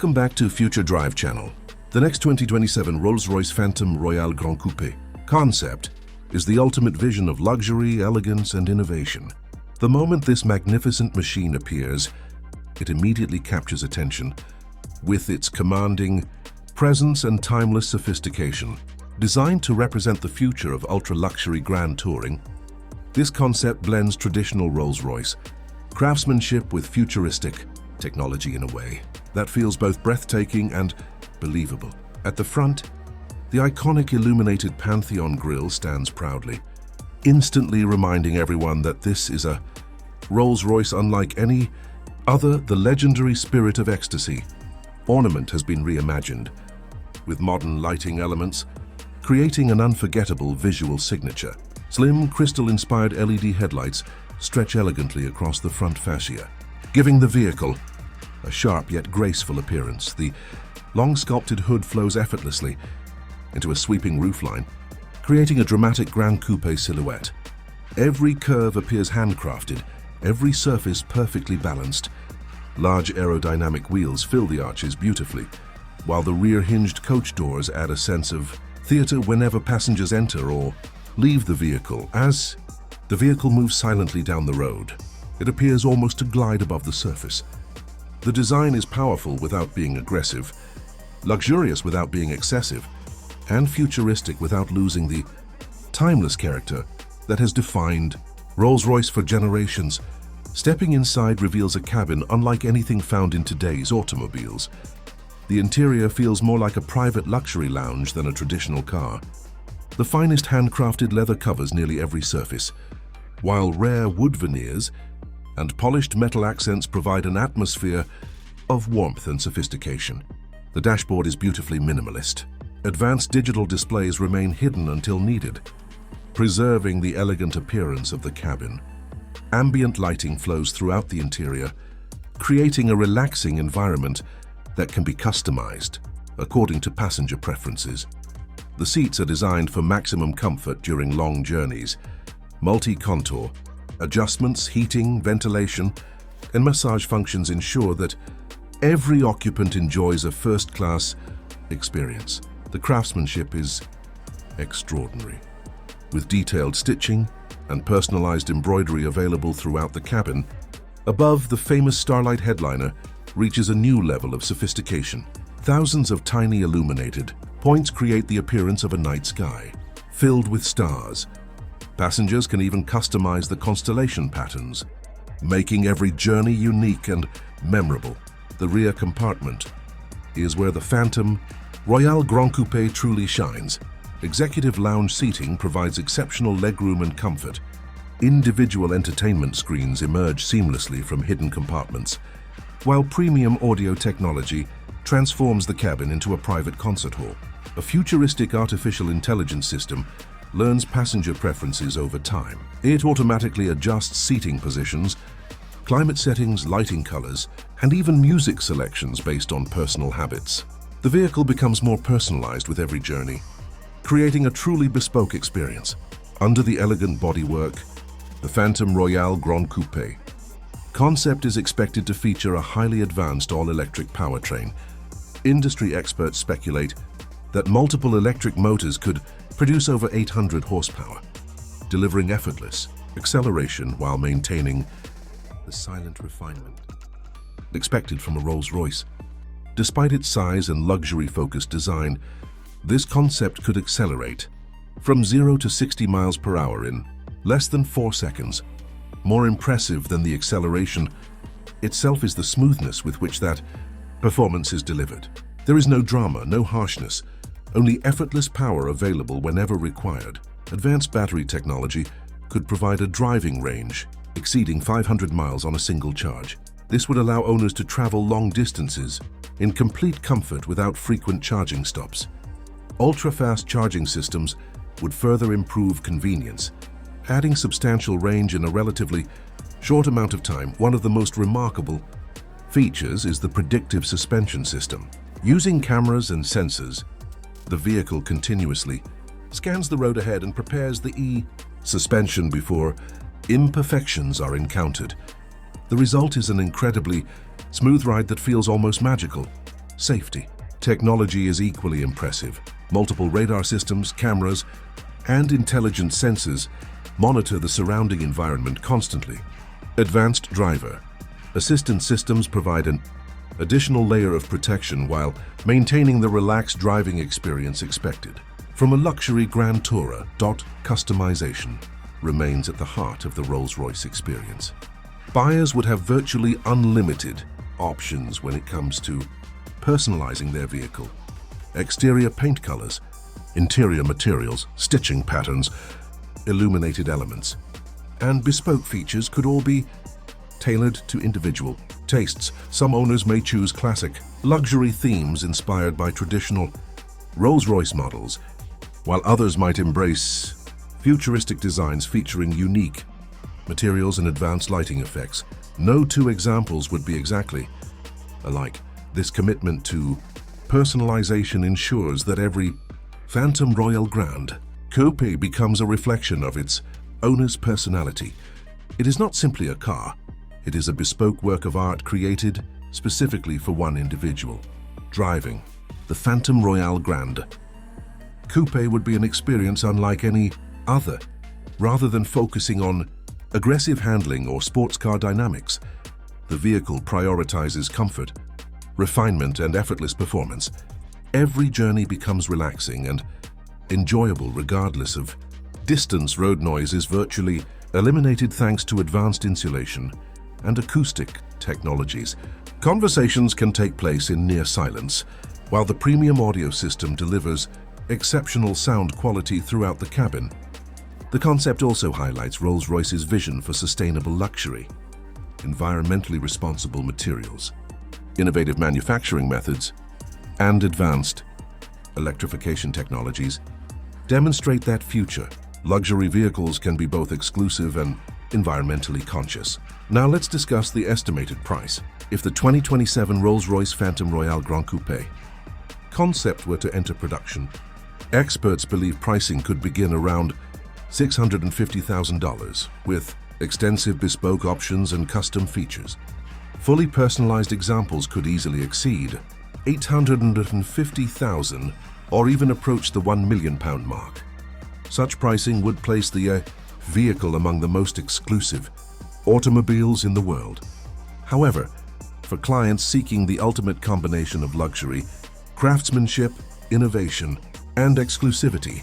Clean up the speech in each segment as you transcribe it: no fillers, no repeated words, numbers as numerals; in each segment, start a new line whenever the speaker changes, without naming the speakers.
Welcome back to Future Drive Channel. The next 2027 Rolls-Royce Phantom Royale Grand Coupé concept is the ultimate vision of luxury, elegance, and innovation. The moment this magnificent machine appears, it immediately captures attention with its commanding presence and timeless sophistication. Designed to represent the future of ultra-luxury grand touring, this concept blends traditional Rolls-Royce craftsmanship with futuristic technology in a way that feels both breathtaking and believable. At the front, the iconic illuminated Pantheon grille stands proudly, instantly reminding everyone that this is a Rolls-Royce unlike any other. The legendary Spirit of Ecstasy ornament has been reimagined with modern lighting elements, creating an unforgettable visual signature. Slim, crystal-inspired LED headlights stretch elegantly across the front fascia, giving the vehicle a sharp yet graceful appearance. The long sculpted hood flows effortlessly into a sweeping roofline, creating a dramatic Grand Coupé silhouette. Every curve appears handcrafted, every surface perfectly balanced. Large aerodynamic wheels fill the arches beautifully, while the rear hinged coach doors add a sense of theater whenever passengers enter or leave the vehicle. As the vehicle moves silently down the road, it appears almost to glide above the surface. The design is powerful without being aggressive, luxurious without being excessive, and futuristic without losing the timeless character that has defined Rolls-Royce for generations. Stepping inside reveals a cabin unlike anything found in today's automobiles. The interior feels more like a private luxury lounge than a traditional car. The finest handcrafted leather covers nearly every surface, while rare wood veneers and polished metal accents provide an atmosphere of warmth and sophistication. The dashboard is beautifully minimalist. Advanced digital displays remain hidden until needed, preserving the elegant appearance of the cabin. Ambient lighting flows throughout the interior, creating a relaxing environment that can be customized according to passenger preferences. The seats are designed for maximum comfort during long journeys. Multi-contour adjustments, heating, ventilation, and massage functions ensure that every occupant enjoys a first-class experience. The craftsmanship is extraordinary, with detailed stitching and personalized embroidery available throughout the cabin. Above, the famous Starlight headliner reaches a new level of sophistication. Thousands of tiny illuminated points create the appearance of a night sky, filled with stars. Passengers can even customize the constellation patterns, making every journey unique and memorable. The rear compartment is where the Phantom Royale Grand Coupé truly shines. Executive lounge seating provides exceptional legroom and comfort. Individual entertainment screens emerge seamlessly from hidden compartments, while premium audio technology transforms the cabin into a private concert hall. A futuristic artificial intelligence system learns passenger preferences over time. It automatically adjusts seating positions, climate settings, lighting colors, and even music selections based on personal habits. The vehicle becomes more personalized with every journey, creating a truly bespoke experience. Under the elegant bodywork, the Phantom Royale Grand Coupé concept is expected to feature a highly advanced all-electric powertrain. Industry experts speculate that multiple electric motors could produce over 800 horsepower, delivering effortless acceleration while maintaining the silent refinement expected from a Rolls-Royce. Despite its size and luxury-focused design, this concept could accelerate from 0 to 60 miles per hour in less than 4 seconds. More impressive than the acceleration itself is the smoothness with which that performance is delivered. There is no drama, no harshness, only effortless power available whenever required. Advanced battery technology could provide a driving range exceeding 500 miles on a single charge. This would allow owners to travel long distances in complete comfort without frequent charging stops. Ultra-fast charging systems would further improve convenience, adding substantial range in a relatively short amount of time. One of the most remarkable features is the predictive suspension system. Using cameras and sensors, the vehicle continuously scans the road ahead and prepares the suspension before imperfections are encountered. The result is an incredibly smooth ride that feels almost magical. Safety. Technology is equally impressive. Multiple radar systems, cameras, and intelligent sensors monitor the surrounding environment constantly. Advanced driver. Assistance systems provide an additional layer of protection while maintaining the relaxed driving experience expected. From a luxury Grand Tourer, customization remains at the heart of the Rolls-Royce experience. Buyers would have virtually unlimited options when it comes to personalizing their vehicle. Exterior paint colors, interior materials, stitching patterns, illuminated elements, and bespoke features could all be tailored to individual tastes. Some owners may choose classic, luxury themes inspired by traditional Rolls-Royce models, while others might embrace futuristic designs featuring unique materials and advanced lighting effects. No two examples would be exactly alike. This commitment to personalization ensures that every Phantom Royale Grand Coupé becomes a reflection of its owner's personality. It is not simply a car, it is a bespoke work of art created specifically for one individual. Driving the Phantom Royale Grand Coupé would be an experience unlike any other. Rather than focusing on aggressive handling or sports car dynamics, the vehicle prioritizes comfort, refinement, and effortless performance. Every journey becomes relaxing and enjoyable regardless of distance. Road noise is virtually eliminated thanks to advanced insulation and acoustic technologies. Conversations can take place in near silence, while the premium audio system delivers exceptional sound quality throughout the cabin. The concept also highlights Rolls-Royce's vision for sustainable luxury. Environmentally responsible materials, innovative manufacturing methods, and advanced electrification technologies demonstrate that future luxury vehicles can be both exclusive and environmentally conscious. Now let's discuss the estimated price. If the 2027 Rolls-Royce Phantom Royale Grand Coupé concept were to enter production, experts believe pricing could begin around $650,000 with extensive bespoke options and custom features. Fully personalized examples could easily exceed $850,000 or even approach the £1 million mark. Such pricing would place the vehicle among the most exclusive automobiles in the world. However, for clients seeking the ultimate combination of luxury, craftsmanship, innovation, and exclusivity,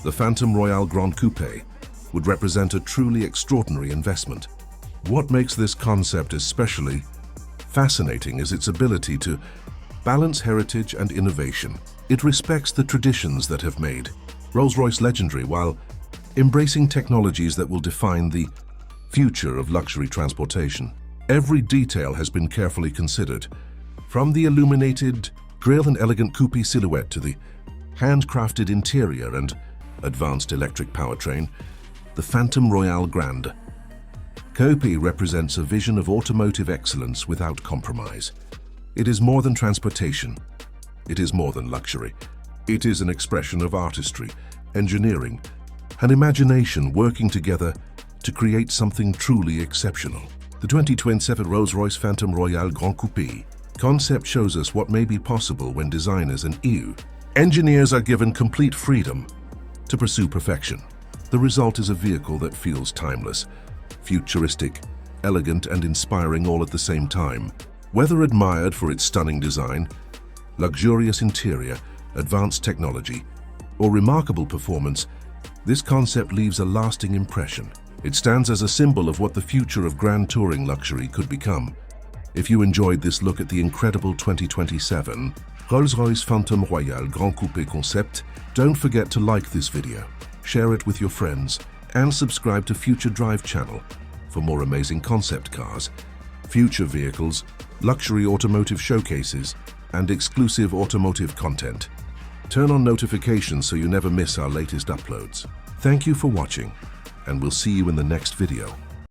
the Phantom Royale Grand Coupé would represent a truly extraordinary investment. What makes this concept especially fascinating is its ability to balance heritage and innovation. It respects the traditions that have made Rolls-Royce legendary while embracing technologies that will define the future of luxury transportation. Every detail has been carefully considered, from the illuminated grille and elegant coupe silhouette to the handcrafted interior and advanced electric powertrain. The Phantom Royale Grand Coupé represents a vision of automotive excellence without compromise. It is more than transportation. It is more than luxury. It is an expression of artistry, engineering, and imagination working together to create something truly exceptional. The 2027 Rolls-Royce Phantom Royale Grand Coupé concept shows us what may be possible when designers and engineers are given complete freedom to pursue perfection. The result is a vehicle that feels timeless, futuristic, elegant, and inspiring all at the same time. Whether admired for its stunning design, luxurious interior, advanced technology, or remarkable performance, this concept leaves a lasting impression. It stands as a symbol of what the future of grand touring luxury could become. If you enjoyed this look at the incredible 2027 Rolls-Royce Phantom Royale Grand Coupé concept, don't forget to like this video, share it with your friends, and subscribe to Future Drive channel for more amazing concept cars, future vehicles, luxury automotive showcases, and exclusive automotive content. Turn on notifications so you never miss our latest uploads. Thank you for watching, and we'll see you in the next video.